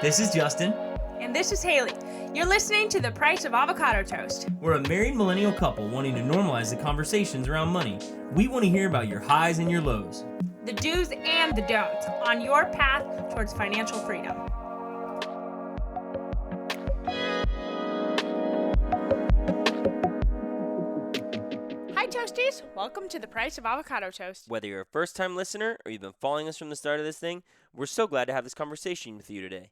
This is Justin. And this is Haley. You're listening to The Price of Avocado Toast. We're a married millennial couple wanting to normalize the conversations around money. We want to hear about your highs and your lows, The do's and the don'ts on your path towards financial freedom. Hi Toasties, welcome to The Price of Avocado Toast. Whether you're a first-time listener or you've been following us from the start of this thing, we're so glad to have this conversation with you today.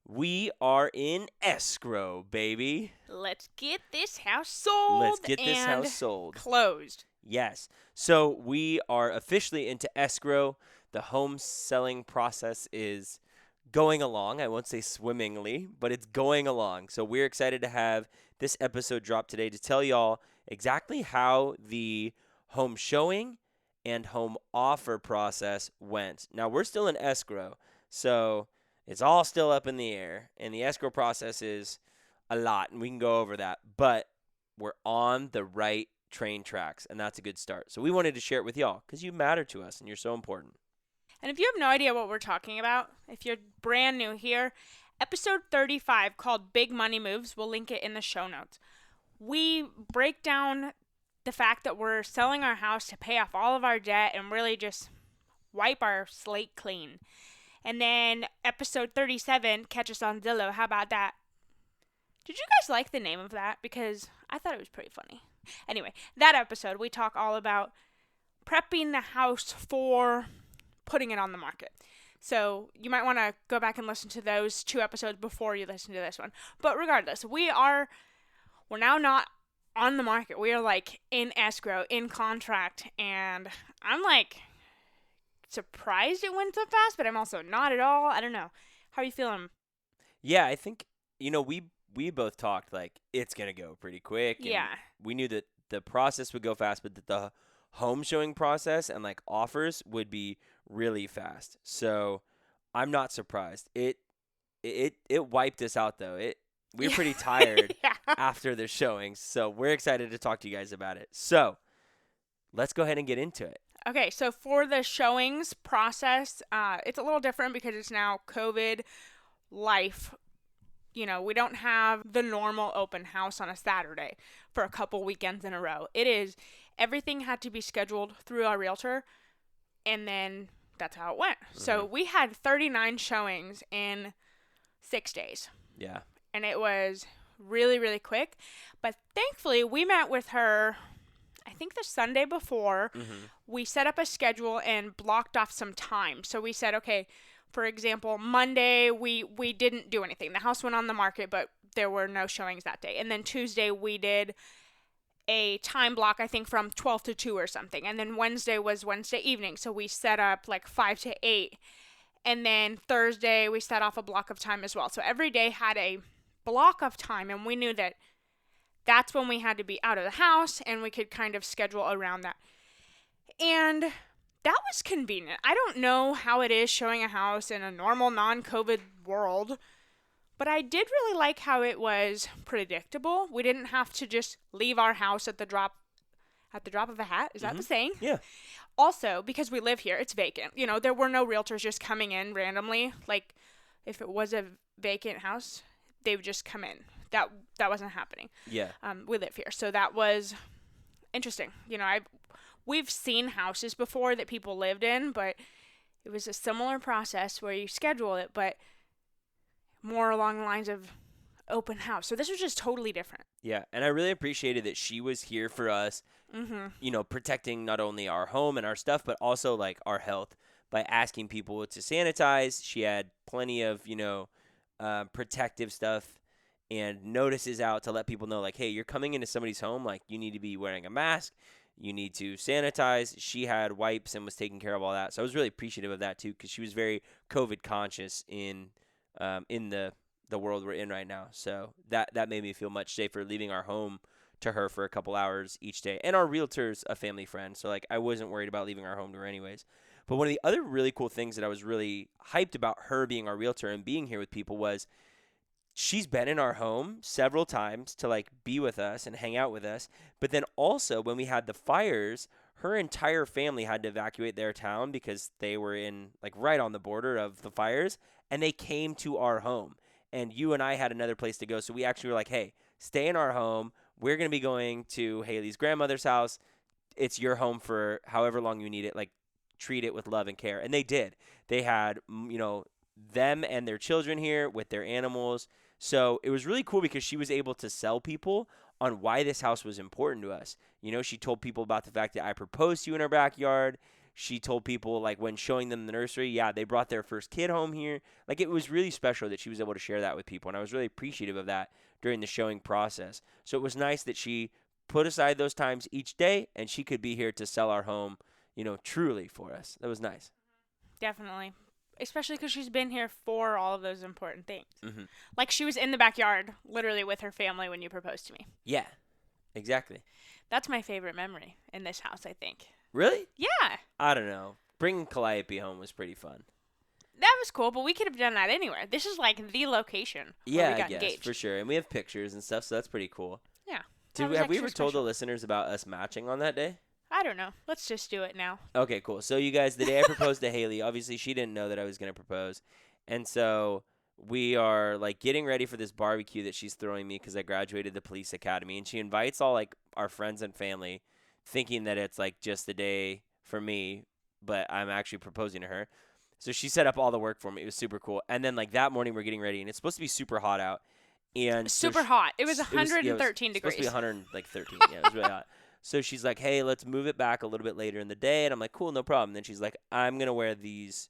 We are in escrow, baby. Let's get this house sold. Let's get this house sold. Closed. Yes. So we are officially into escrow. The home selling process is going along. I won't say swimmingly, but it's going along. So we're excited to have this episode drop today to tell y'all exactly how the home showing and home offer process went. Now, we're still in escrow, so it's all still up in the air, and the escrow process is a lot, and we can go over that, but we're on the right train tracks, and that's a good start. So we wanted to share it with y'all because you matter to us, and you're so important. And if you have no idea what we're talking about, if you're brand new here, episode 35 called Big Money Moves, we'll link it in the show notes. We break down the fact that we're selling our house to pay off all of our debt and really just wipe our slate clean. And then episode 37, Catch Us on Zillow. How about that? Did you guys like the name of that? Because I thought it was pretty funny. Anyway, that episode, we talk all about prepping the house for putting it on the market. So you might want to go back and listen to those two episodes before you listen to this one. But regardless, we're now not on the market. We are like in escrow, in contract. And I'm like surprised it went so fast, but I'm also not at all. I don't know. How are you feeling? Yeah, I think, we both talked like it's going to go pretty quick. And Yeah. we knew that the process would go fast, but that the home showing process and like offers would be really fast. So I'm not surprised. It wiped us out though. We were pretty tired Yeah. after the showings. So we're excited to talk to you guys about it. So let's go ahead and get into it. Okay, so for the showings process, it's a little different because it's now COVID life. We don't have the normal open house on a Saturday for a couple weekends in a row. Everything had to be scheduled through our realtor, and then that's how it went. Mm-hmm. So we had 39 showings in 6 days. Yeah. And it was really, really quick. But thankfully, we met with her, I think the Sunday before. Mm-hmm. We set up a schedule and blocked off some time. So we said, okay, for example, Monday, we didn't do anything. The house went on the market, but there were no showings that day. And then Tuesday, we did a time block, I think from 12 to 2 or something. And then Wednesday was Wednesday evening. So we set up like 5 to 8. And then Thursday, we set off a block of time as well. So every day had a block of time, and we knew that that's when we had to be out of the house, and we could kind of schedule around that. And that was convenient. I don't know how it is showing a house in a normal non-COVID world, but I did really like how it was predictable. We didn't have to just leave our house at the drop of a hat. Is that the saying? Yeah. Also, because we live here, it's vacant. There were no realtors just coming in randomly. Like, if it was a vacant house, they would just come in. That wasn't happening. Yeah. We live here, so that was interesting. We've seen houses before that people lived in, but it was a similar process where you schedule it, but more along the lines of open house. So this was just totally different. Yeah, and I really appreciated that she was here for us, protecting not only our home and our stuff, but also like our health by asking people to sanitize. She had plenty of, protective stuff and notices out to let people know, like, hey, you're coming into somebody's home, like, you need to be wearing a mask, you need to sanitize. She had wipes and was taking care of all that. So I was really appreciative of that too, because she was very COVID conscious in the world we're in right now. So that made me feel much safer leaving our home to her for a couple hours each day. And our realtor's a family friend, so like I wasn't worried about leaving our home to her anyways. But one of the other really cool things that I was really hyped about her being our realtor and being here with people was she's been in our home several times to like be with us and hang out with us. But then also when we had the fires her entire family had to evacuate their town because they were in like right on the border of the fires, and they came to our home. And you and I had another place to go, so we actually were like, hey, stay in our home. We're going to be going to Haley's grandmother's house. It's your home for however long you need it. Like, treat it with love and care. And they did. They had, them and their children here with their animals. So it was really cool because she was able to sell people on why this house was important to us. She told people about the fact that I proposed to you in our backyard. She told people, like, when showing them the nursery, yeah, they brought their first kid home here. Like, it was really special that she was able to share that with people, and I was really appreciative of that during the showing process. So it was nice that she put aside those times each day, and she could be here to sell our home, truly for us. That was nice. Definitely. Especially because she's been here for all of those important things. Mm-hmm. Like, she was in the backyard, literally with her family when you proposed to me. Yeah, exactly. That's my favorite memory in this house, I think. Really? Yeah. I don't know. Bringing Calliope home was pretty fun. That was cool, but we could have done that anywhere. This is like the location where we got engaged. For sure. And we have pictures and stuff, so that's pretty cool. Yeah. Have we ever told the listeners about us matching on that day? I don't know. Let's just do it now. Okay, cool. So you guys, the day I proposed to Haley, obviously she didn't know that I was going to propose. And so we are like getting ready for this barbecue that she's throwing me because I graduated the police academy. And she invites all like our friends and family thinking that it's like just the day for me, but I'm actually proposing to her. So she set up all the work for me. It was super cool. And then like that morning we're getting ready and it's supposed to be super hot out. And super hot. It was 113 degrees. Supposed to be 113. Yeah, it was really hot. So she's like, hey, let's move it back a little bit later in the day. And I'm like, cool, no problem. And then she's like, I'm going to wear these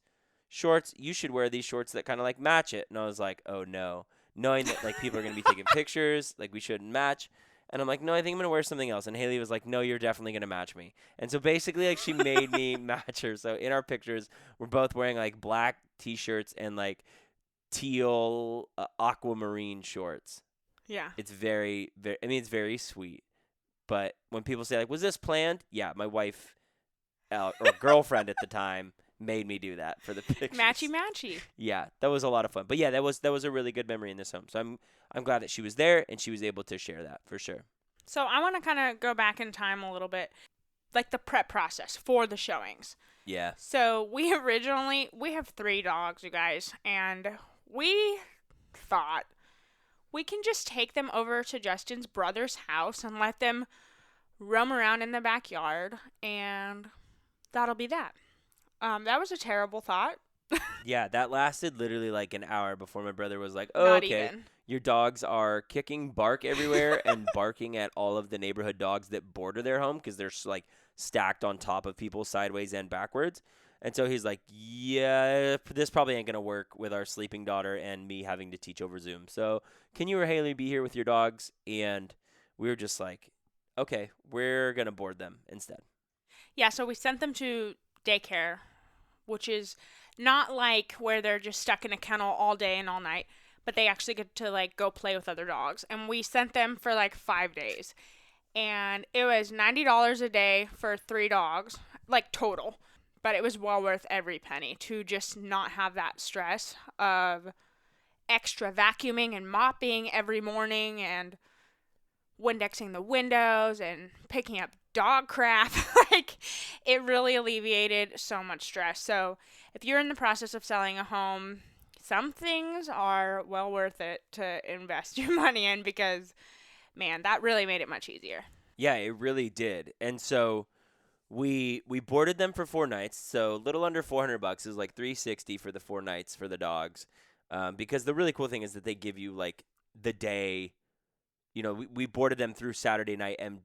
shorts. You should wear these shorts that kind of like match it. And I was like, oh no. Knowing that like people are going to be taking pictures, like we shouldn't match. And I'm like, no, I think I'm going to wear something else. And Haley was like, no, you're definitely going to match me. And so basically like she made me match her. So in our pictures, we're both wearing like black t-shirts and like teal aquamarine shorts. Yeah. It's very, very, it's very sweet. But when people say, like, was this planned? Yeah, my wife or girlfriend at the time made me do that for the pictures. Matchy. Yeah, that was a lot of fun. But yeah, that was a really good memory in this home. So I'm glad that she was there and she was able to share that for sure. So I want to kind of go back in time a little bit, like the prep process for the showings. Yeah. So we have 3 dogs, you guys, and we thought we can just take them over to Justin's brother's house and let them roam around in the backyard, and that'll be that. That was a terrible thought. Yeah, that lasted literally like an hour before my brother was like, oh, Not okay, even. Your dogs are kicking bark everywhere and barking at all of the neighborhood dogs that border their home because they're like stacked on top of people sideways and backwards. And so he's like, yeah, this probably ain't going to work with our sleeping daughter and me having to teach over Zoom. So can you or Haley be here with your dogs? And we were just like, okay, we're going to board them instead. Yeah, so we sent them to daycare, which is not like where they're just stuck in a kennel all day and all night, but they actually get to like go play with other dogs. And we sent them for like 5 days. And it was $90 a day for 3 dogs, like total. But it was well worth every penny to just not have that stress of extra vacuuming and mopping every morning and Windexing the windows and picking up dog crap. Like, it really alleviated so much stress. So if you're in the process of selling a home, some things are well worth it to invest your money in because, man, that really made it much easier. Yeah, it really did. And so we boarded them for 4 nights, so a little under $400 is like $360 for the 4 nights for the dogs. Because the really cool thing is that they give you like the day. We boarded them through Saturday night and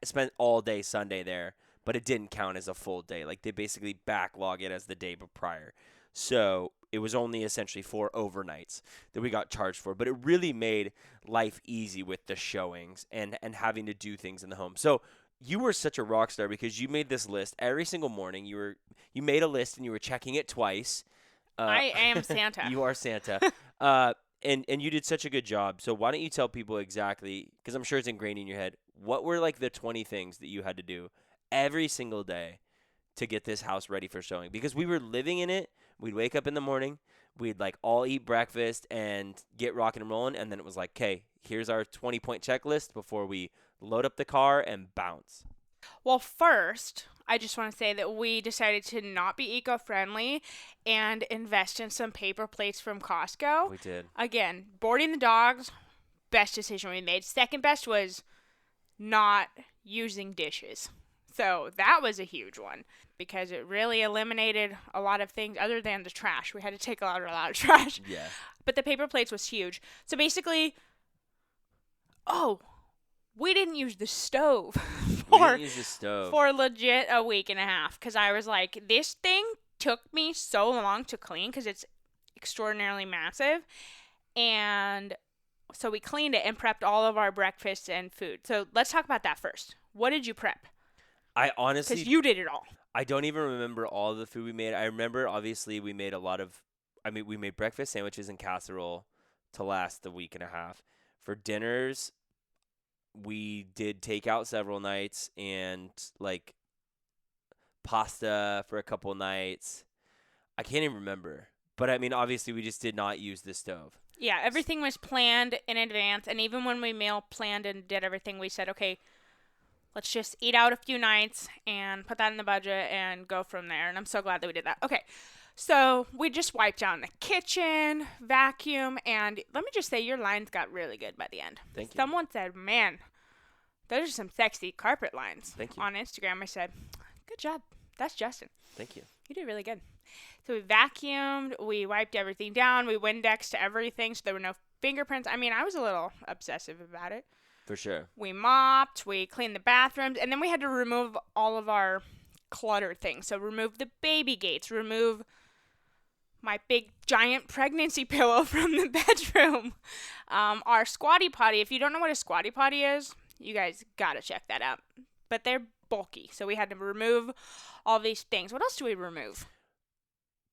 spent all day Sunday there, but it didn't count as a full day. Like they basically backlog it as the day prior. So it was only essentially 4 overnights that we got charged for, but it really made life easy with the showings and having to do things in the home. So you were such a rock star because you made this list every single morning. You made a list and you were checking it twice. I am Santa. You are Santa. And you did such a good job. So why don't you tell people exactly, because I'm sure it's ingrained in your head, what were like the 20 things that you had to do every single day to get this house ready for showing? Because we were living in it. We'd wake up in the morning. We'd like all eat breakfast and get rocking and rolling. And then it was like, okay, here's our 20-point checklist before we load up the car and bounce. Well, first, I just want to say that we decided to not be eco-friendly and invest in some paper plates from Costco. We did. Again, boarding the dogs, best decision we made. Second best was not using dishes. So that was a huge one because it really eliminated a lot of things other than the trash. We had to take out a lot of trash. Yeah. But the paper plates was huge. So basically, we didn't use the stove We didn't use the stove. for legit a week and a half because I was like, this thing took me so long to clean because it's extraordinarily massive. And so we cleaned it and prepped all of our breakfasts and food. So let's talk about that first. What did you prep? I honestly, Because you did it all. I don't even remember all the food we made. I remember, obviously, we made we made breakfast sandwiches and casserole to last the week and a half. For dinners, we did takeout several nights and, like, pasta for a couple nights. I can't even remember. But, I mean, obviously, we just did not use the stove. Yeah, everything was planned in advance. And even when we meal planned and did everything, we said, okay, let's just eat out a few nights and put that in the budget and go from there. And I'm so glad that we did that. Okay, so we just wiped down the kitchen, vacuum, and let me just say your lines got really good by the end. Thank you. Someone said, man, those are some sexy carpet lines. Thank you. On Instagram, I said, good job. That's Justin. Thank you. You did really good. So we vacuumed, we wiped everything down, we Windexed everything so there were no fingerprints. I mean, I was a little obsessive about it. For sure. We mopped, we cleaned the bathrooms, and then we had to remove all of our cluttered things. So remove the baby gates, remove my big giant pregnancy pillow from the bedroom. Our squatty potty, if you don't know what a squatty potty is, you guys gotta check that out. But they're bulky, so we had to remove all these things. What else do we remove?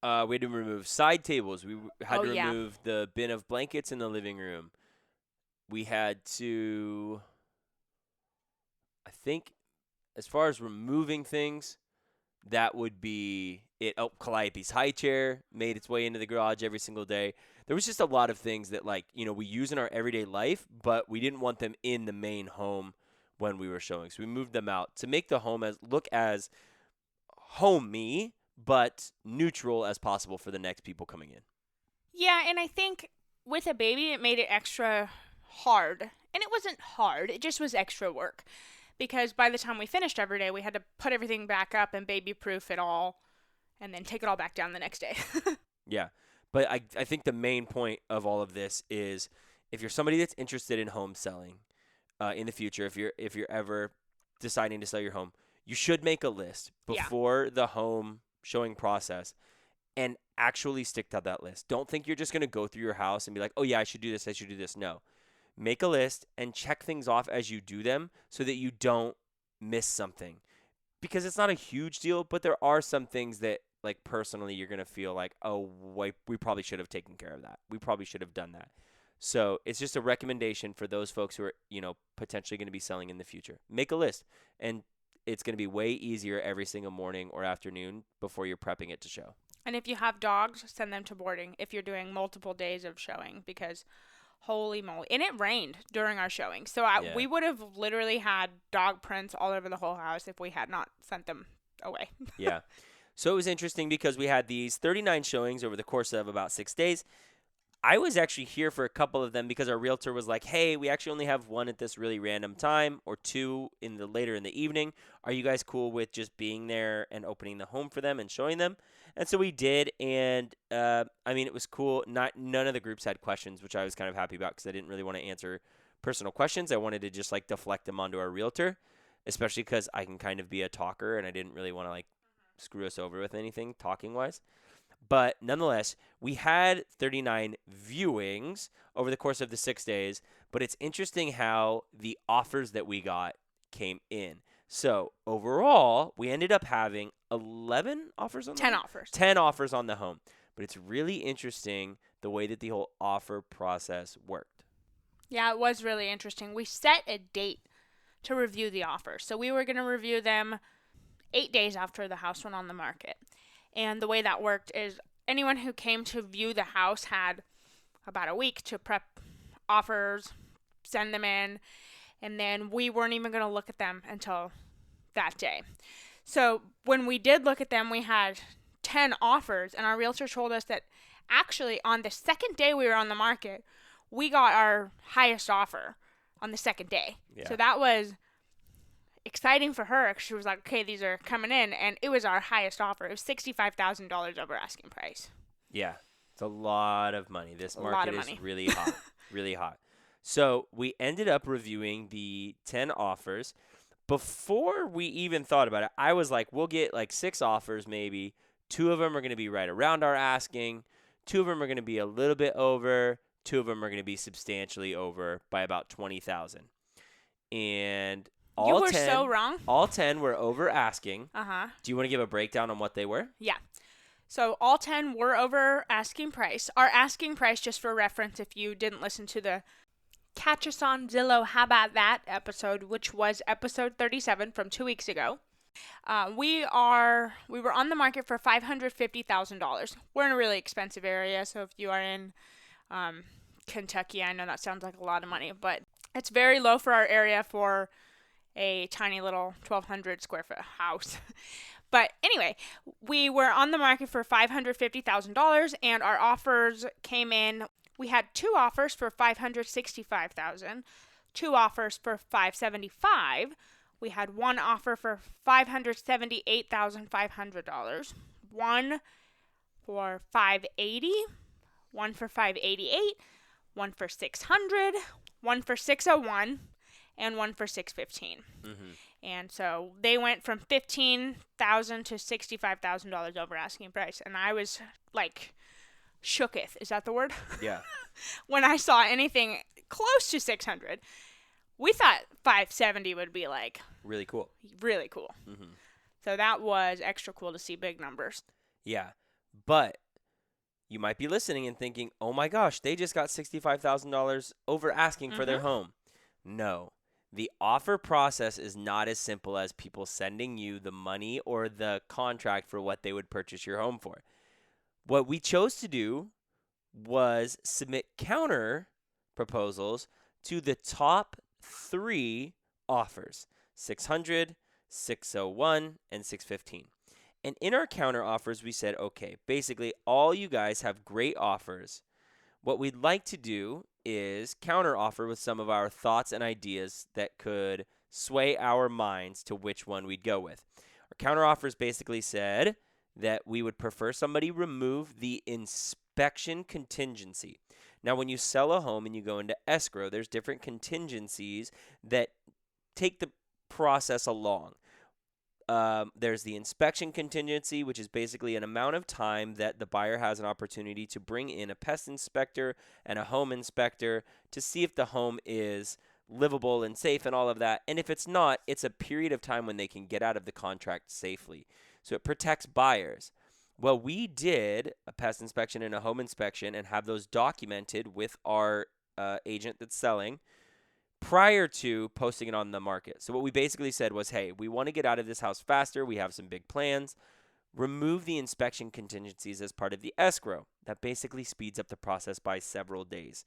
We had to remove side tables. We had to yeah. remove the bin of blankets in the living room. We had to, I think, as far as removing things, that would be it. Oh, Calliope's high chair made its way into the garage every single day. There was just a lot of things that, like, we use in our everyday life, but we didn't want them in the main home when we were showing. So we moved them out to make the home look as homey, but neutral as possible for the next people coming in. Yeah, and I think with a baby, it made it extra hard. And it wasn't hard, it just was extra work. Because by the time we finished every day, we had to put everything back up and baby-proof it all and then take it all back down the next day. Yeah. But I think the main point of all of this is if you're somebody that's interested in home selling in the future, if you're ever deciding to sell your home, you should make a list before the home showing process and actually stick to that list. Don't think you're just going to go through your house and be like, oh, yeah, I should do this. No. Make a list and check things off as you do them so that you don't miss something. Because it's not a huge deal, but there are some things that, like, personally you're going to feel like, oh, we probably should have taken care of that. We probably should have done that. So it's just a recommendation for those folks who are, potentially going to be selling in the future. Make a list, and it's going to be way easier every single morning or afternoon before you're prepping it to show. And if you have dogs, send them to boarding if you're doing multiple days of showing because holy moly. And it rained during our showing. So we would have literally had dog prints all over the whole house if we had not sent them away. Yeah. So it was interesting because we had these 39 showings over the course of about 6 days. I was actually here for a couple of them because our realtor was like, hey, we actually only have one at this really random time or two later in the evening. Are you guys cool with just being there and opening the home for them and showing them? And so we did, and it was cool. None of the groups had questions, which I was kind of happy about because I didn't really want to answer personal questions. I wanted to just, like, deflect them onto our realtor, especially because I can kind of be a talker, and I didn't really want to, like, screw us over with anything talking-wise. But nonetheless, we had 39 viewings over the course of the 6 days, but it's interesting how the offers that we got came in. So overall, we ended up having 11 offers on the 10 home? offers. 10 offers on the home. But it's really interesting the way that the whole offer process worked. Yeah, it was really interesting. We set a date to review the offers. So we were going to review them 8 days after the house went on the market. And the way that worked is anyone who came to view the house had about a week to prep offers, send them in, and then we weren't even going to look at them until that day. So when we did look at them, we had 10 offers, and our realtor told us that actually on the second day we were on the market, we got our highest offer on the second day. Yeah. So that was exciting for her. She was like, okay, these are coming in, and it was our highest offer. It was $65,000 over asking price. Yeah, it's a lot of money. This market is money. really hot, really hot. So we ended up reviewing the 10 offers. Before we even thought about it, I was like, we'll get like 6 offers maybe. 2 of them are going to be right around our asking. 2 of them are going to be a little bit over. 2 of them are going to be substantially over by about $20,000. And you were so wrong. All 10 were over asking. Uh-huh. Do you want to give a breakdown on what they were? Yeah. So all 10 were over asking price. Our asking price, just for reference, if you didn't listen to the Cactus on Zillow, How About That episode, which was episode 37 from 2 weeks ago. We were on the market for $550,000. We're in a really expensive area, so if you are in Kentucky, I know that sounds like a lot of money, but it's very low for our area for a tiny little 1,200 square foot house. But anyway, we were on the market for $550,000, and our offers came in. We had 2 offers for $565,000, 2 offers for $575,000. We had 1 offer for $578,500, 1 for $580,000, 1 for $588,000, 1 for $600,000, 1 for $601,000, and 1 for $615,000. Mm-hmm. And so they went from $15,000 to $65,000 over asking price, and I was like shooketh. Is that the word? Yeah. When I saw anything close to $600,000, we thought $570,000 would be like Really cool. really cool. Mm-hmm. So that was extra cool to see big numbers. Yeah. But you might be listening and thinking, oh my gosh, they just got $65,000 over asking for their home. No. The offer process is not as simple as people sending you the money or the contract for what they would purchase your home for. What we chose to do was submit counter proposals to the top 3 offers, 600, 601, and 615. And in our counter offers, we said, okay, basically all you guys have great offers. What we'd like to do is counter offer with some of our thoughts and ideas that could sway our minds to which one we'd go with. Our counter offers basically said that we would prefer somebody remove the inspection contingency. Now, when you sell a home and you go into escrow, there's different contingencies that take the process along. There's the inspection contingency, which is basically an amount of time that the buyer has an opportunity to bring in a pest inspector and a home inspector to see if the home is livable and safe and all of that. And if it's not, it's a period of time when they can get out of the contract safely. So it protects buyers. Well, we did a pest inspection and a home inspection and have those documented with our agent that's selling prior to posting it on the market. So what we basically said was, hey, we want to get out of this house faster. We have some big plans. Remove the inspection contingencies as part of the escrow. That basically speeds up the process by several days.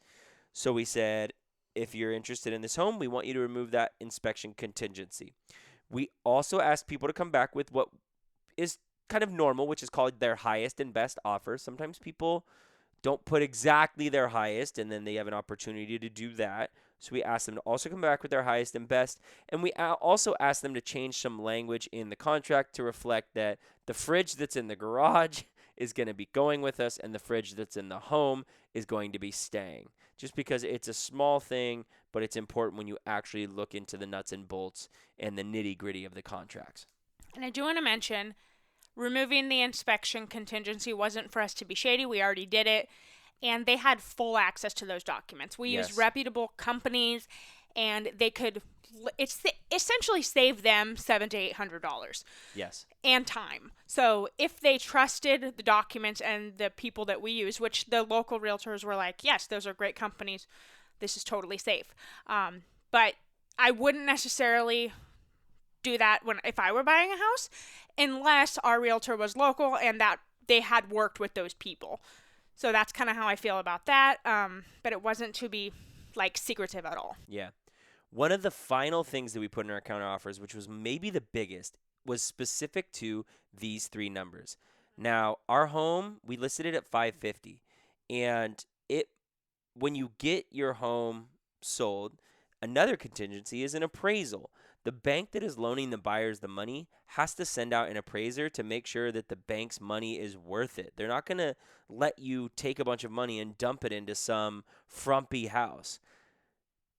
So we said, if you're interested in this home, we want you to remove that inspection contingency. We also asked people to come back with what is kind of normal, which is called their highest and best offer. Sometimes people don't put exactly their highest, and then they have an opportunity to do that. So we asked them to also come back with their highest and best. And we also asked them to change some language in the contract to reflect that the fridge that's in the garage is going to be going with us and the fridge that's in the home is going to be staying. Just because it's a small thing, but it's important when you actually look into the nuts and bolts and the nitty-gritty of the contracts. And I do want to mention, removing the inspection contingency wasn't for us to be shady. We already did it. And they had full access to those documents. We used reputable companies, and they could essentially save them $700 to $800. Yes. And time. So if they trusted the documents and the people that we use, which the local realtors were like, yes, those are great companies. This is totally safe. But I wouldn't necessarily do that if I were buying a house, unless our realtor was local and that they had worked with those people. So that's kind of how I feel about that. But it wasn't to be like secretive at all. Yeah. One of the final things that we put in our counter offers, which was maybe the biggest, was specific to these three numbers. Now, our home, we listed it at 550, and when you get your home sold, another contingency is an appraisal. The bank that is loaning the buyers the money has to send out an appraiser to make sure that the bank's money is worth it. They're not going to let you take a bunch of money and dump it into some frumpy house.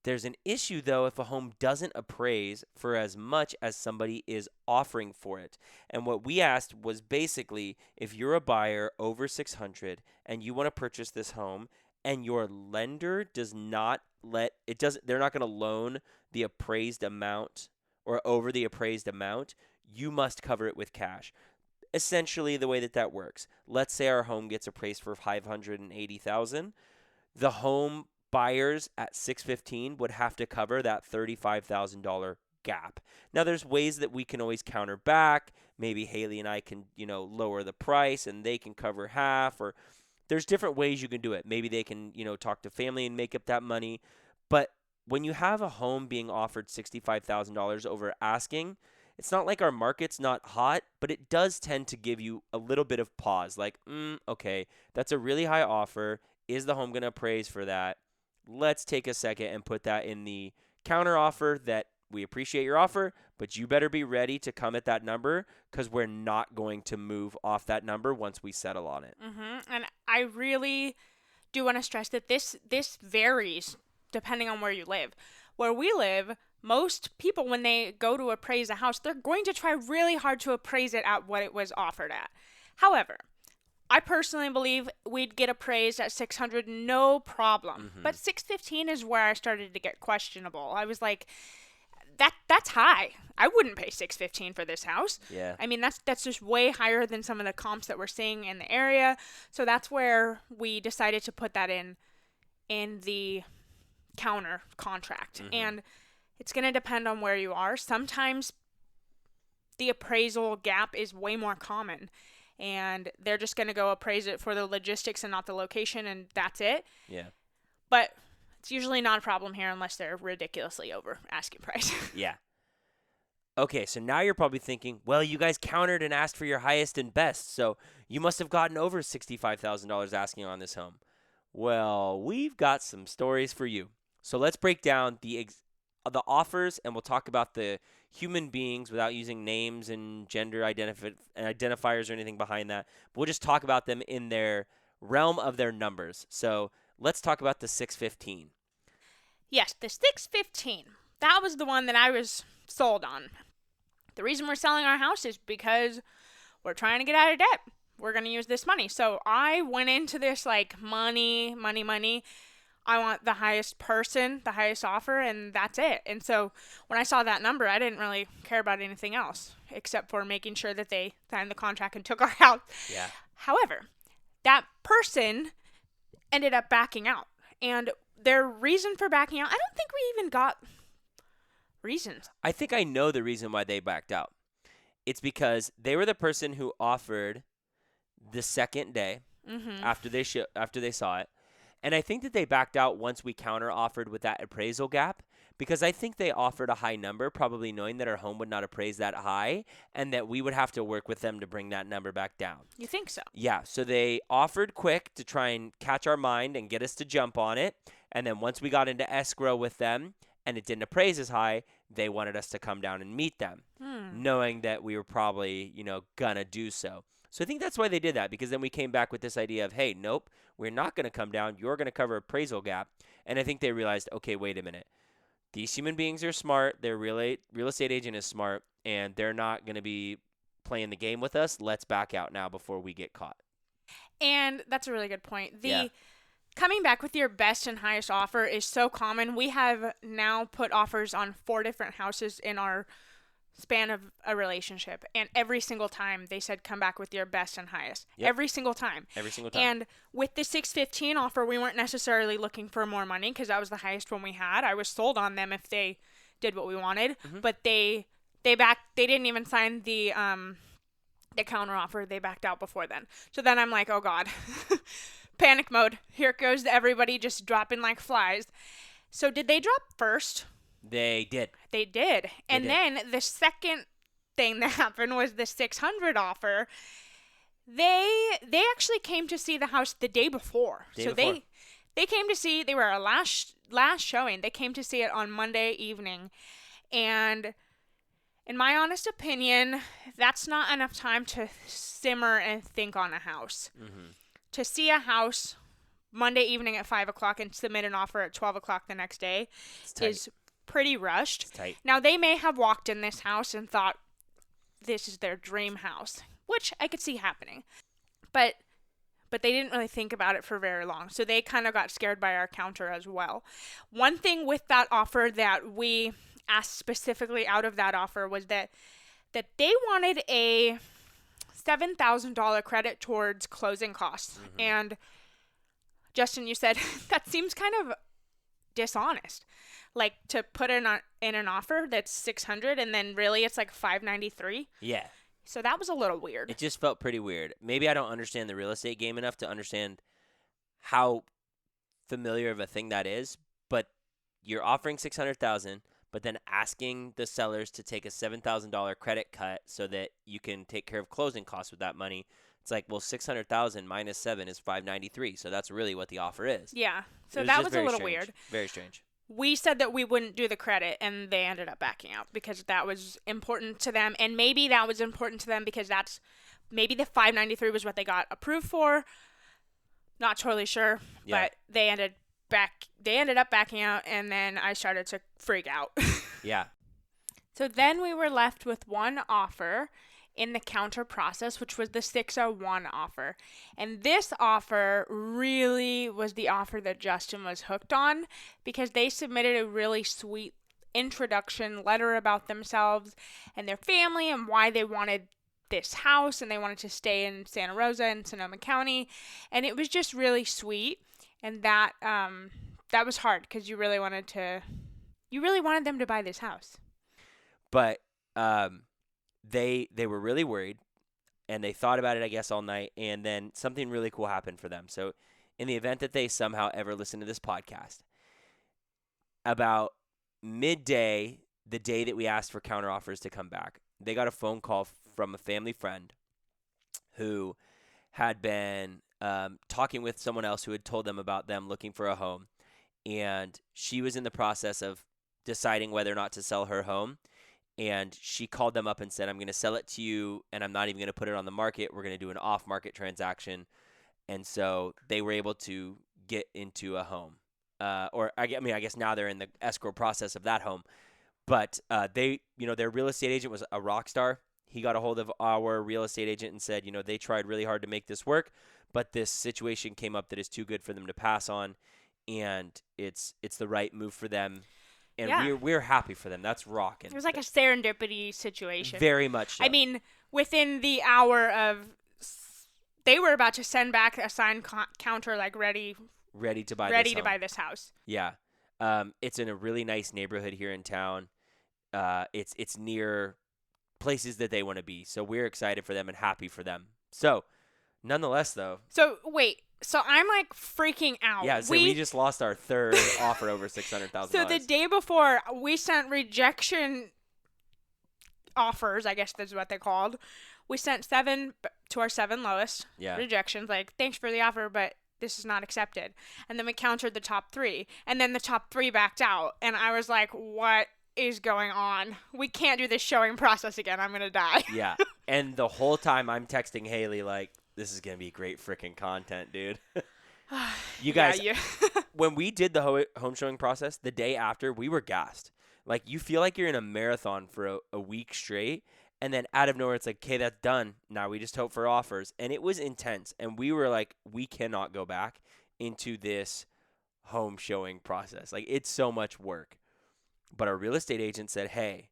There's an issue, though, if a home doesn't appraise for as much as somebody is offering for it. And what we asked was basically, if you're a buyer over 600 and you want to purchase this home and your lender does not they're not going to loan the appraised amount or over the appraised amount, you must cover it with cash. Essentially, the way that works, let's say our home gets appraised for $580,000, the home buyers at 615 would have to cover that $35,000 gap. Now, there's ways that we can always counter back. Maybe Haley and I can, lower the price and they can cover half, or there's different ways you can do it. Maybe they can, talk to family and make up that money. But when you have a home being offered $65,000 over asking, it's not like our market's not hot, but it does tend to give you a little bit of pause. Like, okay, that's a really high offer. Is the home going to appraise for that? Let's take a second and put that in the counter offer that we appreciate your offer, but you better be ready to come at that number because we're not going to move off that number once we settle on it. Mm-hmm. And I really do want to stress that this varies depending on where you live. Where we live, most people, when they go to appraise a house, they're going to try really hard to appraise it at what it was offered at. However, I personally believe we'd get appraised at 600, no problem. Mm-hmm. But 615 is where I started to get questionable. I was like, that's high. I wouldn't pay 615 for this house. Yeah. I mean, that's just way higher than some of the comps that we're seeing in the area. So that's where we decided to put that in the counter contract. Mm-hmm. And it's going to depend on where you are. Sometimes the appraisal gap is way more common, and they're just going to go appraise it for the logistics and not the location, and that's it. Yeah. But it's usually not a problem here unless they're ridiculously over asking price. Yeah. Okay, so now you're probably thinking, well, you guys countered and asked for your highest and best, so you must have gotten over $65,000 asking on this home. Well, we've got some stories for you. So let's break down the offers, and we'll talk about the human beings without using names and gender identifiers or anything behind that. But we'll just talk about them in their realm of their numbers. So let's talk about the 615. Yes, the 615. That was the one that I was sold on. The reason we're selling our house is because we're trying to get out of debt. We're going to use this money. So I went into this like money. I want the highest person, the highest offer, and that's it. And so when I saw that number, I didn't really care about anything else except for making sure that they signed the contract and took our house. Yeah. However, that person ended up backing out. And their reason for backing out, I don't think we even got reasons. I think I know the reason why they backed out. It's because they were the person who offered the second day after they saw it. And I think that they backed out once we counter-offered with that appraisal gap, because I think they offered a high number, probably knowing that our home would not appraise that high and that we would have to work with them to bring that number back down. You think so? Yeah, so they offered quick to try and catch our mind and get us to jump on it. And then once we got into escrow with them and it didn't appraise as high, they wanted us to come down and meet them, knowing that we were probably, gonna do so. So I think that's why they did that, because then we came back with this idea of, hey, nope, we're not going to come down. You're going to cover appraisal gap. And I think they realized, okay, wait a minute. These human beings are smart. Their real estate agent is smart, and they're not going to be playing the game with us. Let's back out now before we get caught. And that's a really good point. Coming back with your best and highest offer is so common. We have now put offers on 4 different houses in our span of a relationship, and every single time they said come back with your best and highest. Yep. Every single time. And with the 615 offer, we weren't necessarily looking for more money because that was the highest one we had. I was sold on them if they did what we wanted, but they didn't even sign the counter offer. They backed out before then. So then I'm like, oh god. Panic mode. Here goes everybody just dropping like flies. So did they drop first? They did. They did. And did. then the second thing that happened was the 600 offer. They actually came to see the house the day before. They came to see, they were our last showing. They came to see it on Monday evening. And in my honest opinion, that's not enough time to simmer and think on a house. Mm-hmm. To see a house Monday evening at 5 o'clock and submit an offer at 12 o'clock the next day is pretty rushed. It's tight. Now, they may have walked in this house and thought this is their dream house, which I could see happening. But they didn't really think about it for very long. So they kind of got scared by our counter as well. One thing with that offer that we asked specifically out of that offer was that they wanted a $7,000 credit towards closing costs. Mm-hmm. And Justin, you said that seems kind of dishonest. Like to put in an offer that's $600 and then really it's like $593. Yeah. So that was a little weird. It just felt pretty weird. Maybe I don't understand the real estate game enough to understand how familiar of a thing that is, but you're offering $600,000, but then asking the sellers to take a $7,000 credit cut so that you can take care of closing costs with that money. It's like, well, $600,000 minus 7 is $593. So that's really what the offer is. Yeah. So that was a little strange. weird. Very strange. We said that we wouldn't do the credit, and they ended up backing out because that was important to them. And maybe that was important to them because maybe the $593 was what they got approved for. Not totally sure, but they ended up backing out, and then I started to freak out. Yeah. So then we were left with one offer in the counter process, which was the 601 offer. And this offer really was the offer that Justin was hooked on because they submitted a really sweet introduction letter about themselves and their family and why they wanted this house and they wanted to stay in Santa Rosa and Sonoma County. And it was just really sweet. And that was hard because you really wanted them to buy this house. But they were really worried, and they thought about it, I guess, all night, and then something really cool happened for them. So in the event that they somehow ever listen to this podcast, about midday, the day that we asked for counteroffers to come back, they got a phone call from a family friend who had been talking with someone else who had told them about them looking for a home, and she was in the process of deciding whether or not to sell her home. And she called them up and said, I'm going to sell it to you, and I'm not even going to put it on the market. We're going to do an off-market transaction. And so they were able to get into a home. I guess now they're in the escrow process of that home. But their real estate agent was a rock star. He got a hold of our real estate agent and said, they tried really hard to make this work, but this situation came up that is too good for them to pass on, and it's the right move for them. And we're happy for them. That's rocking. It was like a serendipity situation. Very much so. I mean, within the hour of, they were about to send back a signed counter, like ready to buy this house. Yeah. It's in a really nice neighborhood here in town. It's near places that they want to be. So we're excited for them and happy for them. So, nonetheless, though. So, wait. So I'm like freaking out. Yeah, so we just lost our third offer over $600,000. So the day before, we sent rejection offers, I guess that's what they're called. We sent 7 to our 7 lowest rejections, like, thanks for the offer, but this is not accepted. And then we countered the top 3, and then the top 3 backed out. And I was like, what is going on? We can't do this showing process again. I'm going to die. Yeah, and the whole time I'm texting Haley, like, this is going to be great freaking content, dude. You guys, when we did the home showing process, the day after, we were gassed. Like, you feel like you're in a marathon for a week straight, and then out of nowhere, it's like, okay, that's done. Now we just hope for offers. And it was intense. And we were like, we cannot go back into this home showing process. Like, it's so much work. But our real estate agent said, hey,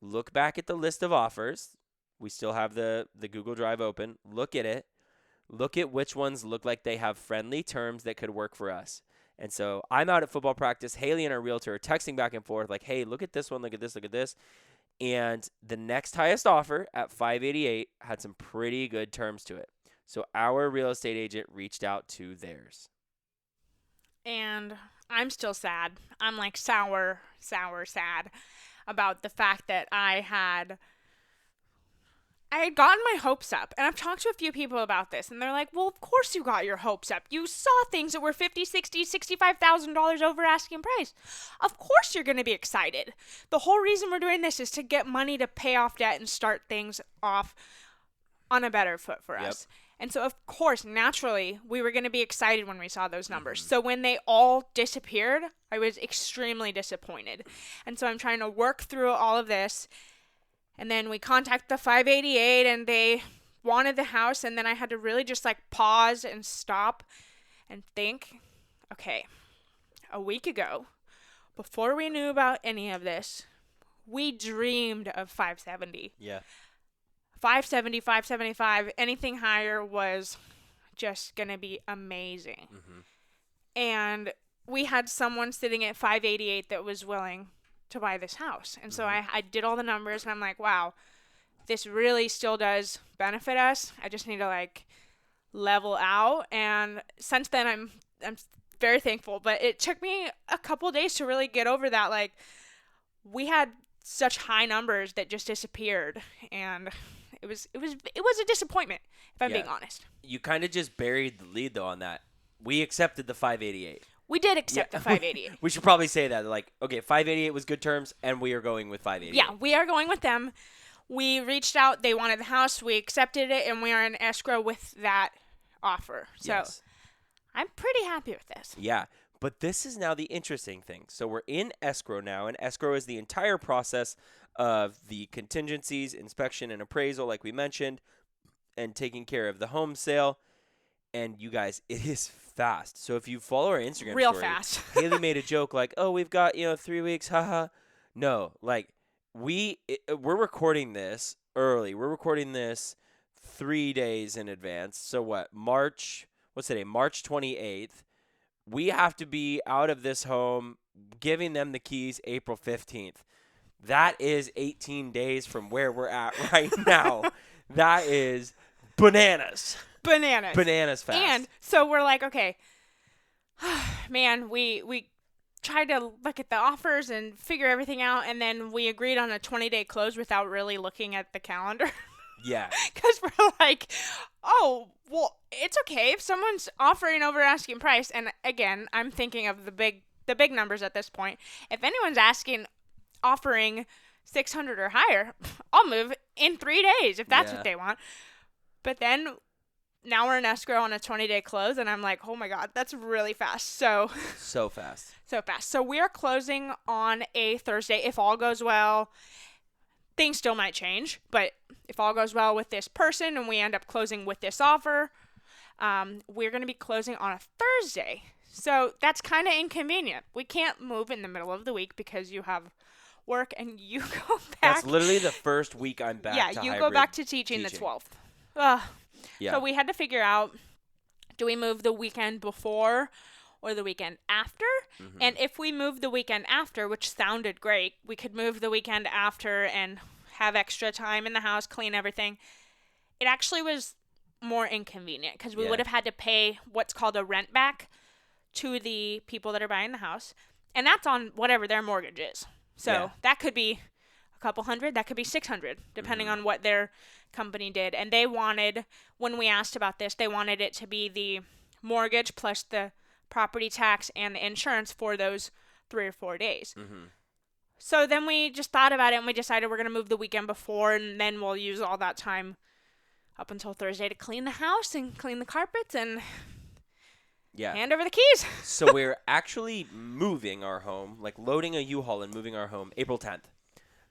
look back at the list of offers. We still have the Google Drive open. Look at it. Look at which ones look like they have friendly terms that could work for us. And so I'm out at football practice. Haley and our realtor are texting back and forth like, hey, look at this one, look at this, look at this. And the next highest offer at $588 had some pretty good terms to it. So our real estate agent reached out to theirs. And I'm still sad. I'm like sour sad about the fact that I had gotten my hopes up. And I've talked to a few people about this, and they're like, well, of course you got your hopes up. You saw things that were $50,000, $60,000, $65,000 over asking price. Of course you're going to be excited. The whole reason we're doing this is to get money to pay off debt and start things off on a better foot for us. And so, of course, naturally, we were going to be excited when we saw those numbers. So when they all disappeared, I was extremely disappointed. And so I'm trying to work through all of this. And then we contacted the 588, and they wanted the house. And then I had to really just like pause and stop and think, okay, a week ago, before we knew about any of this, we dreamed of 570. Yeah. 570, 575, anything higher was just going to be amazing. And we had someone sitting at 588 that was willing to buy this house. And so I did all the numbers, and I'm like, wow, this really still does benefit us. I just need to like level out. And since then, I'm very thankful. But it took me a couple days to really get over that. Like, we had such high numbers that just disappeared, and it was a disappointment, if I'm being honest. You kind of just buried the lead, though, on that. We accepted the 588. We did accept the 588. We should probably say that. Like, okay, 588 was good terms, and we are going with 588. Yeah, we are going with them. We reached out. They wanted the house. We accepted it, and we are in escrow with that offer. So I'm pretty happy with this. Yeah, but this is now the interesting thing. So we're in escrow now, and escrow is the entire process of the contingencies, inspection, and appraisal, like we mentioned, and taking care of the home sale. And you guys, it is fast. So if you follow our Instagram Real story, fast. Haley made a joke like, "Oh, we've got 3 weeks, haha." No, like we're recording this early. We're recording this 3 days in advance. So what? What's today? March 28th. We have to be out of this home, giving them the keys April 15th. That is 18 days from where we're at right now. That is bananas. Bananas fast. And so we're like, okay, man, we tried to look at the offers and figure everything out, and then we agreed on a 20-day close without really looking at the calendar. Yeah. Because we're like, oh, well, it's okay if someone's offering over asking price. And again, I'm thinking of the big numbers at this point. If anyone's offering 600 or higher, I'll move in 3 days if that's what they want. But then now we're in escrow on a 20-day close, and I'm like, oh my God, that's really fast. So fast. So fast. So we are closing on a Thursday if all goes well. Things still might change, but if all goes well with this person and we end up closing with this offer, we're going to be closing on a Thursday. So that's kind of inconvenient. We can't move in the middle of the week because you have work and you go back. That's literally the first week I'm back to you go back to teaching the 12th. So we had to figure out, do we move the weekend before or the weekend after? And if we move the weekend after, which sounded great, we could move the weekend after and have extra time in the house, clean everything. It actually was more inconvenient because we would have had to pay what's called a rent back to the people that are buying the house. And that's on whatever their mortgage is. So that could be a couple hundred, that could be 600, depending on what their company did. And they wanted, when we asked about this, they wanted it to be the mortgage plus the property tax and the insurance for those 3 or 4 days. So then we just thought about it, and we decided we're going to move the weekend before, and then we'll use all that time up until Thursday to clean the house and clean the carpets and hand over the keys. So we're actually moving our home, like loading a U-Haul and moving our home April 10th.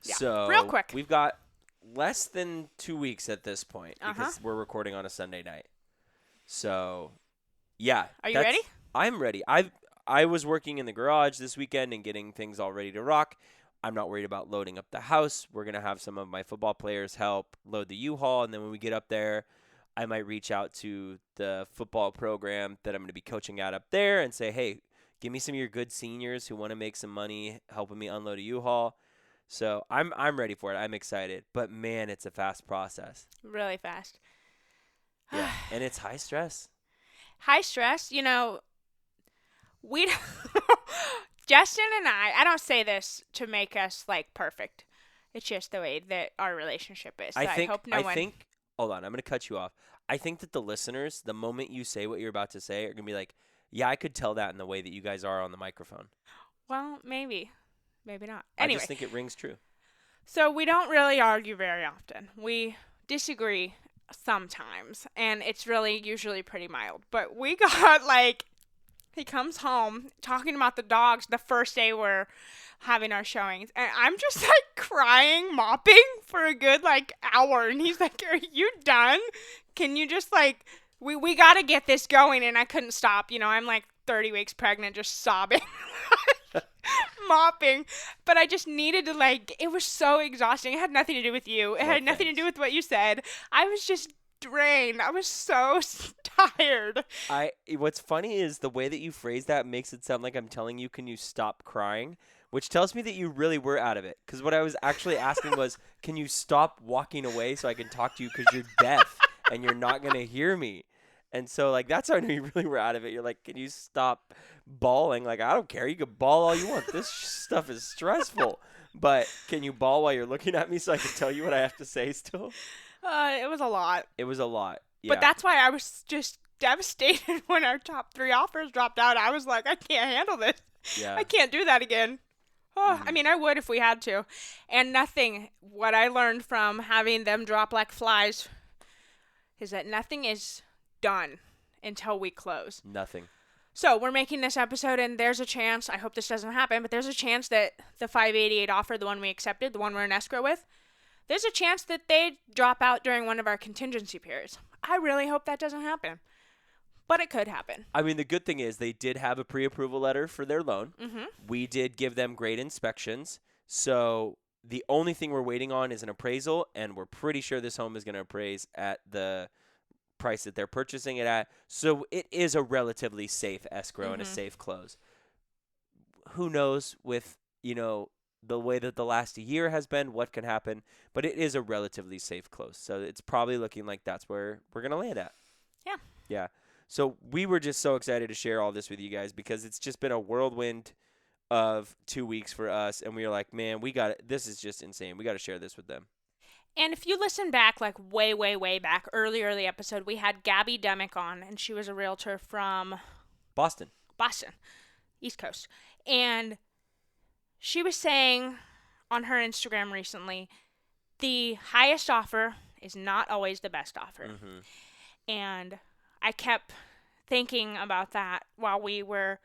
Yeah, so real quick. We've got less than 2 weeks at this point because we're recording on a Sunday night. So, yeah. Are you ready? I'm ready. I was working in the garage this weekend and getting things all ready to rock. I'm not worried about loading up the house. We're going to have some of my football players help load the U-Haul, and then when we get up there, I might reach out to the football program that I'm going to be coaching at up there and say, hey, give me some of your good seniors who want to make some money helping me unload a U-Haul. So I'm ready for it. I'm excited. But, man, it's a fast process. Really fast. Yeah, and it's high stress. High stress, we Justin and I don't say this to make us like perfect. It's just the way that our relationship is. So I hope no one. Hold on, I'm going to cut you off. I think that the listeners, the moment you say what you're about to say, are going to be like, yeah, I could tell that in the way that you guys are on the microphone. Well, maybe. Maybe not. Anyway. I just think it rings true. So we don't really argue very often. We disagree sometimes, and it's really usually pretty mild. But we got like, he comes home talking about the dogs the first day we're having our showings, and I'm just like crying, mopping for a good like hour, and he's like, "Are you done? Can you just like, we got to get this going?" And I couldn't stop. You know, I'm like 30 weeks pregnant, just sobbing. Mopping, but I just needed to like, it was so exhausting. It had nothing to do with you. It had nothing to do with what you said. I was just drained. I was so tired. What's funny is the way that you phrase that makes it sound like I'm telling you, can you stop crying? Which tells me that you really were out of it. Because what I was actually asking was, can you stop walking away so I can talk to you because you're deaf and you're not going to hear me? And so, like, that's how I knew you really were out of it. You're like, can you stop bawling? Like, I don't care. You can bawl all you want. This stuff is stressful. But can you bawl while you're looking at me so I can tell you what I have to say still? It was a lot. It was a lot. Yeah. But that's why I was just devastated when our top 3 offers dropped out. I was like, I can't handle this. Yeah. I can't do that again. Oh, I mean, I would if we had to. And what I learned from having them drop like flies is that nothing is done until we close. Nothing. So we're making this episode, and there's a chance, I hope this doesn't happen, but there's a chance that the 588 offer, the one we accepted, the one we're in escrow with, there's a chance that they drop out during one of our contingency periods. I really hope that doesn't happen, but it could happen. I mean, the good thing is they did have a pre-approval letter for their loan. Mm-hmm. We did give them great inspections. So the only thing we're waiting on is an appraisal, and we're pretty sure this home is going to appraise at the price that they're purchasing it at. So it is a relatively safe escrow and a safe close. Who knows with, the way that the last year has been, what can happen, but it is a relatively safe close. So it's probably looking like that's where we're going to land at. Yeah. Yeah. So we were just so excited to share all this with you guys because it's just been a whirlwind of 2 weeks for us. And we were like, man, this is just insane. We got to share this with them. And if you listen back, like way, way, way back, early episode, we had Gabby Demick on, and she was a realtor from Boston, East Coast. And she was saying on her Instagram recently, the highest offer is not always the best offer. Mm-hmm. And I kept thinking about that while we were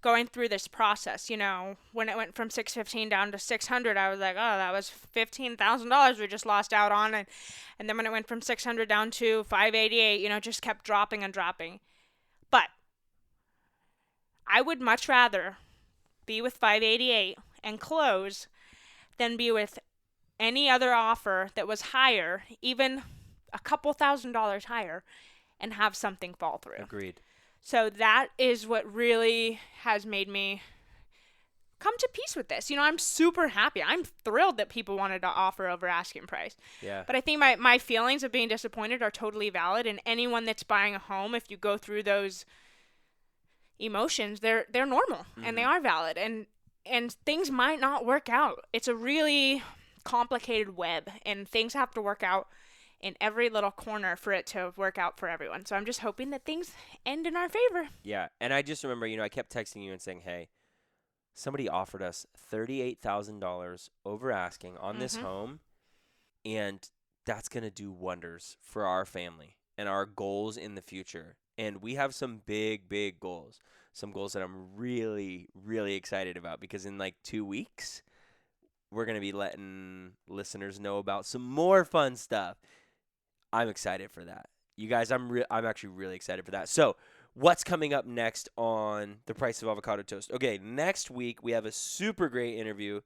going through this process. When it went from $615 down to $600, I was like, oh, that was $15,000 we just lost out on. And then when it went from $600 down to $588, just kept dropping and dropping. But I would much rather be with $588 and close than be with any other offer that was higher, even a couple $1,000s higher, and have something fall through. Agreed. So that is what really has made me come to peace with this. I'm super happy. I'm thrilled that people wanted to offer over asking price. Yeah. But I think my feelings of being disappointed are totally valid. And anyone that's buying a home, if you go through those emotions, they're normal and they are valid. And things might not work out. It's a really complicated web, and things have to work out in every little corner for it to work out for everyone. So I'm just hoping that things end in our favor. Yeah, and I just remember, I kept texting you and saying, hey, somebody offered us $38,000 over asking on this home, and that's going to do wonders for our family and our goals in the future. And we have some big, big goals, some goals that I'm really, really excited about because in like 2 weeks, we're going to be letting listeners know about some more fun stuff. I'm excited for that. You guys, I'm actually really excited for that. So what's coming up next on The Price of Avocado Toast? Okay, next week we have a super great interview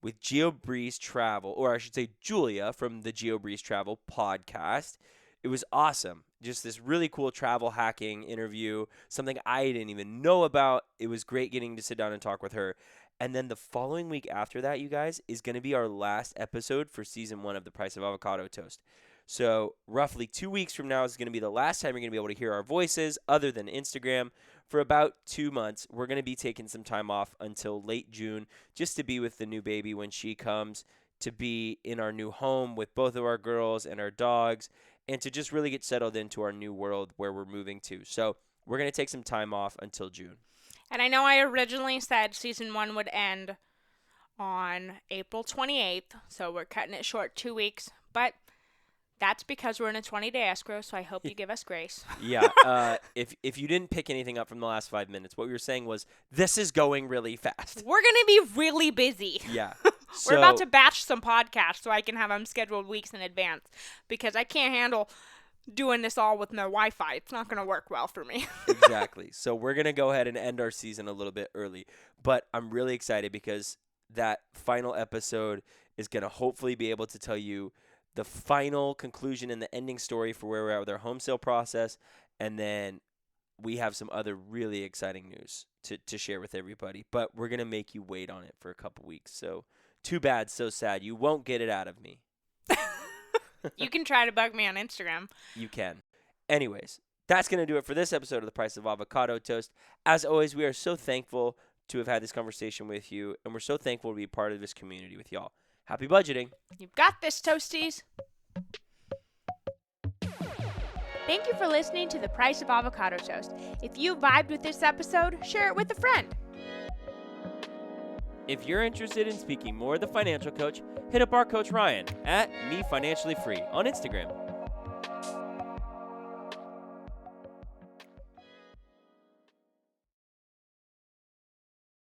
with Geo Breeze Travel, or I should say Julia from the Geo Breeze Travel podcast. It was awesome. Just this really cool travel hacking interview, something I didn't even know about. It was great getting to sit down and talk with her. And then the following week after that, you guys, is going to be our last episode for season 1 of The Price of Avocado Toast. So roughly 2 weeks from now is going to be the last time you're going to be able to hear our voices other than Instagram. For about 2 months, we're going to be taking some time off until late June just to be with the new baby when she comes, to be in our new home with both of our girls and our dogs, and to just really get settled into our new world where we're moving to. So we're going to take some time off until June. And I know I originally said season 1 would end on April 28th, so we're cutting it short 2 weeks, but that's because we're in a 20-day escrow, so I hope you give us grace. Yeah, if you didn't pick anything up from the last 5 minutes, what we were saying was this is going really fast. We're going to be really busy. Yeah. We're about to batch some podcasts so I can have them scheduled weeks in advance because I can't handle doing this all with no Wi-Fi. It's not going to work well for me. Exactly. So we're going to go ahead and end our season a little bit early, but I'm really excited because that final episode is going to hopefully be able to tell you the final conclusion and the ending story for where we're at with our home sale process. And then we have some other really exciting news to share with everybody. But we're going to make you wait on it for a couple weeks. So too bad, so sad. You won't get it out of me. You can try to bug me on Instagram. You can. Anyways, that's going to do it for this episode of The Price of Avocado Toast. As always, we are so thankful to have had this conversation with you. And we're so thankful to be part of this community with y'all. Happy budgeting. You've got this, Toasties. Thank you for listening to The Price of Avocado Toast. If you vibed with this episode, share it with a friend. If you're interested in speaking more with the financial coach, hit up our coach Ryan at MeFinanciallyFree on Instagram.